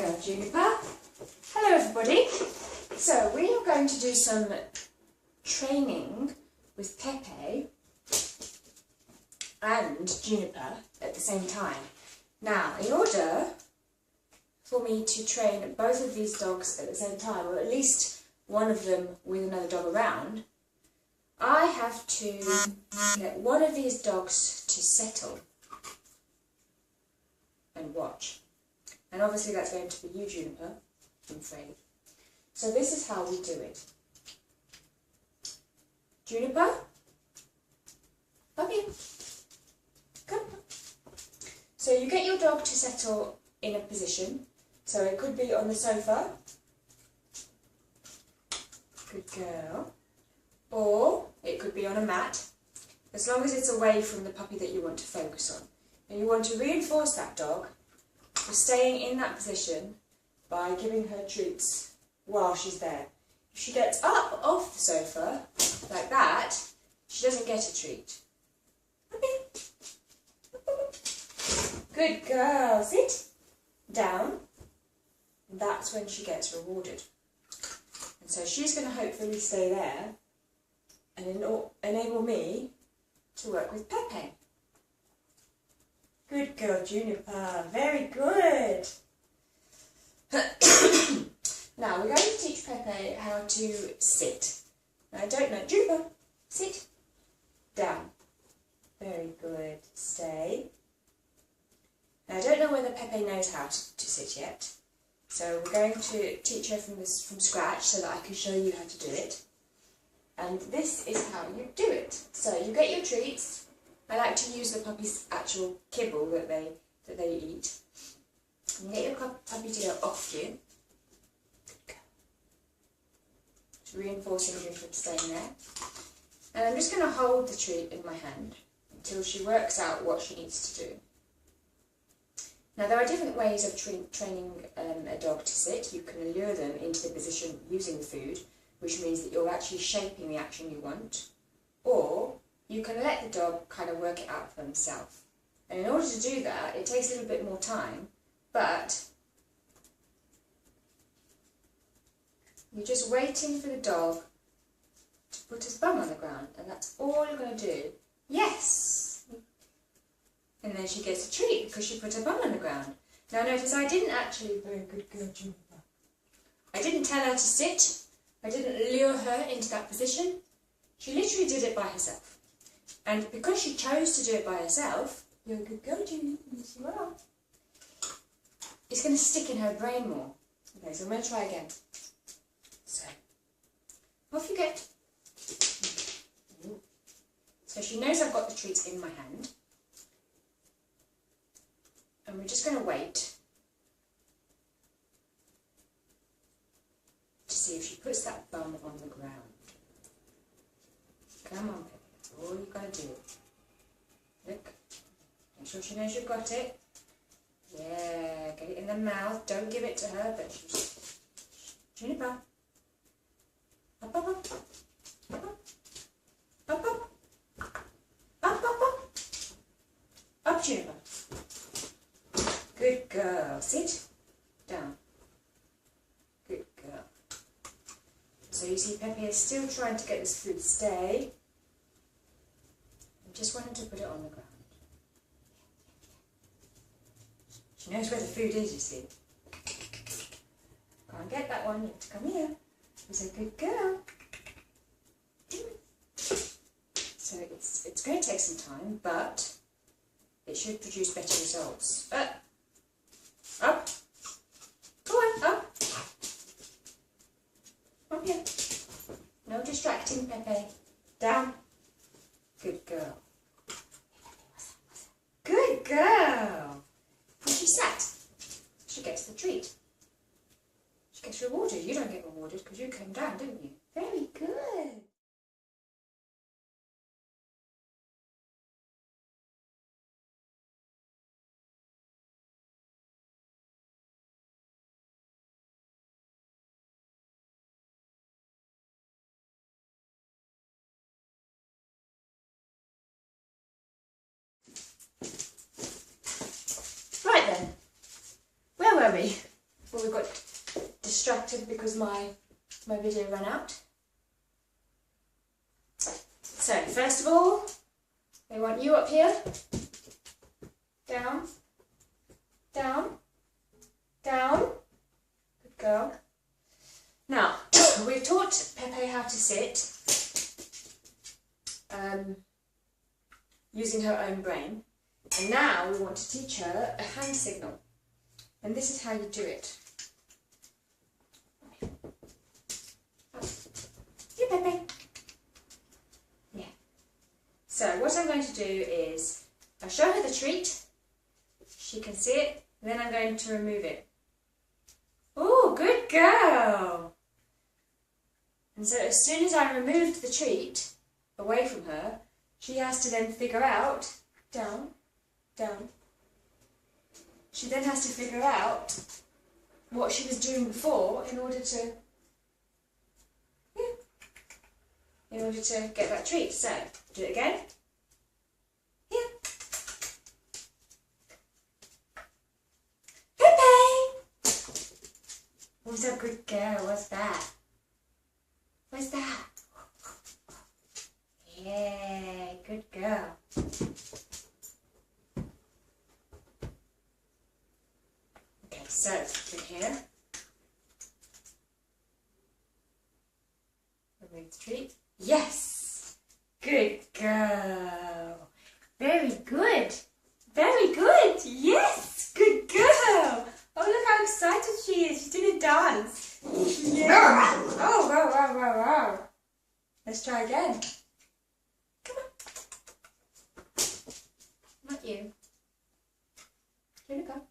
girl, Juniper. Hello everybody. So we are going to do some training with Pepe and Juniper at the same time. Now, in order for me to train both of these dogs at the same time, or at least one of them with another dog around, I have to get one of these dogs to settle and watch. And obviously that's going to be you, Juniper, I'm afraid. So this is how we do it. Juniper, come here. Come. So you get your dog to settle in a position. So it could be on the sofa. Good girl. Or it could be on a mat, as long as it's away from the puppy that you want to focus on. And you want to reinforce that dog for staying in that position by giving her treats while she's there. If she gets up off the sofa, like that, she doesn't get a treat. Good girl. Sit down. And that's when she gets rewarded. And so she's going to hopefully stay there and enable me to work with Pepe. Good girl, Juniper. Very good. Now we're going to teach Pepe how to sit. Now I don't know. Juniper, sit. Down. Very good. Stay. Now I don't know whether Pepe knows how to sit yet. So we're going to teach her from scratch so that I can show you how to do it. And this is how you do it. So you get your treats. I like to use the puppy's actual kibble that they eat. You get your puppy to go off you. Just reinforcing Juniper staying there. And I'm just going to hold the treat in my hand until she works out what she needs to do. Now there are different ways of training a dog to sit. You can lure them into the position using the food, which means that you're actually shaping the action you want, or you can let the dog kind of work it out for himself. And in order to do that, it takes a little bit more time, but you're just waiting for the dog to put his bum on the ground, and that's all you're going to do. Yes! And then she gets a treat because she put her bum on the ground. Now notice I didn't actually, very good girl, Juniper. I didn't tell her to sit. I didn't lure her into that position. She literally did it by herself. And because she chose to do it by herself, you're a good girl, Julie, yes you are. It's going to stick in her brain more. Okay, so I'm going to try again. So, off you get. So she knows I've got the treats in my hand. And we're just going to wait to see if she puts that bum on the ground. Come on, Pepe. That's all you've got to do. Look. Make sure she knows you've got it. Yeah, get it in the mouth. Don't give it to her, but she's... Juniper. Up, up, up. Up, up. Up, up. Up, up, up. Up, Juniper. Good girl. Sit. Down. Good girl. So you see Pepe is still trying to get this food to stay. I just wanted to put it on the ground. She knows where the food is, you see. Can't get that one, you have to come here. She's a good girl. So it's going to take some time, but it should produce better results. Up. Go on, up. Up here. No distracting, Pepe. Down. Good girl. Good girl. And she sat. She gets the treat. She gets rewarded. You don't get rewarded because you came down, didn't you? Very good. Right then, where were we? distracted because my video ran out. So, first of all, I want you up here. Down, down, down. Good girl. Now, we've taught Pepe how to sit using her own brain. And now we want to teach her a hand signal. And this is how you do it. Here, Pepe. Yeah. So what I'm going to do is, I'll show her the treat. She can see it. And then I'm going to remove it. Oh, good girl. And so as soon as I removed the treat away from her, she has to then figure out, down, down. She then has to figure out what she was doing before in order to get that treat. So, do it again. Here. Pepe! Who's a good girl? What's that? What's that? Yeah, good girl. Okay, so in here, remove the treat. Yes, good girl. Very good. Very good. Yes, good girl. Oh, look how excited she is. She's doing a dance. Yeah. Oh, wow, wow, wow, wow. Let's try again. Come on. Not you. Here we go.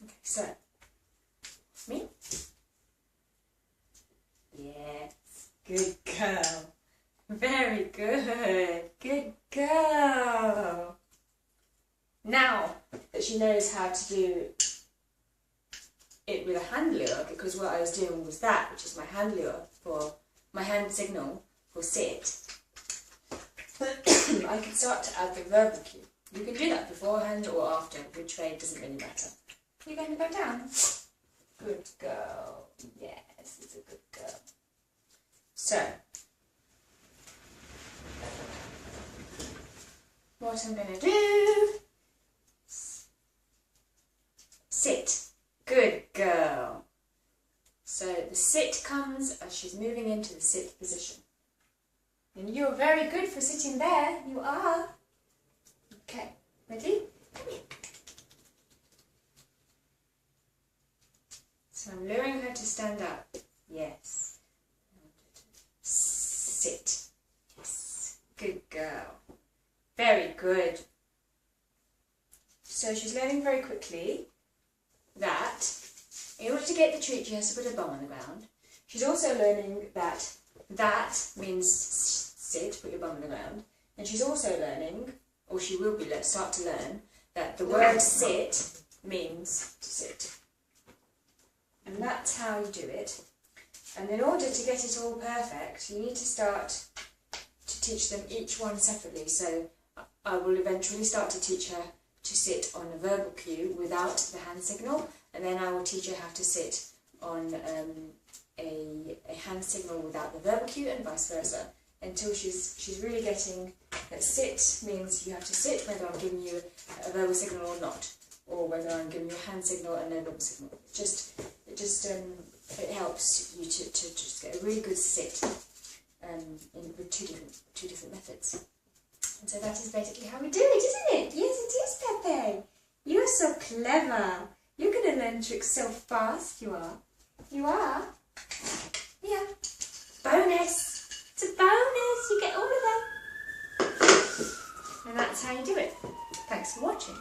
Okay, so, me. Yes, good girl. Very good. Good girl. Now that she knows how to do it with a hand lure, because what I was doing was that, which is my hand lure for my hand signal for sit, I can start to add the verbal cue. You can do that beforehand or after, which way it doesn't really matter. You're going to go down. Good girl. Yes, it's a good girl. So, what I'm going to do, sit. Good girl. So the sit comes as she's moving into the sit position. And you're very good for sitting there. You are. Okay, ready? Come here. So I'm luring her to stand up. Yes. Sit. Yes. Good girl. Very good. So she's learning very quickly that in order to get the treat she has to put her bum on the ground. She's also learning that that means sit, put your bum on the ground. And she's also learning, or she will be start to learn, that the word sit means to sit. And that's how you do it. And in order to get it all perfect, you need to start to teach them each one separately. So I will eventually start to teach her to sit on a verbal cue without the hand signal, and then I will teach her how to sit on a hand signal without the verbal cue, and vice versa, until she's really getting that sit means you have to sit whether I'm giving you a verbal signal or not, or whether I'm giving you a hand signal and no verbal signal. It helps you to just get a really good sit with two different methods. And so that is basically how we do it, isn't it? Yes, it is, Pepe. You're so clever. You're going to learn tricks so fast, you are. You are. Yeah. Bonus. It's a bonus. You get all of them. And that's how you do it. Thanks for watching.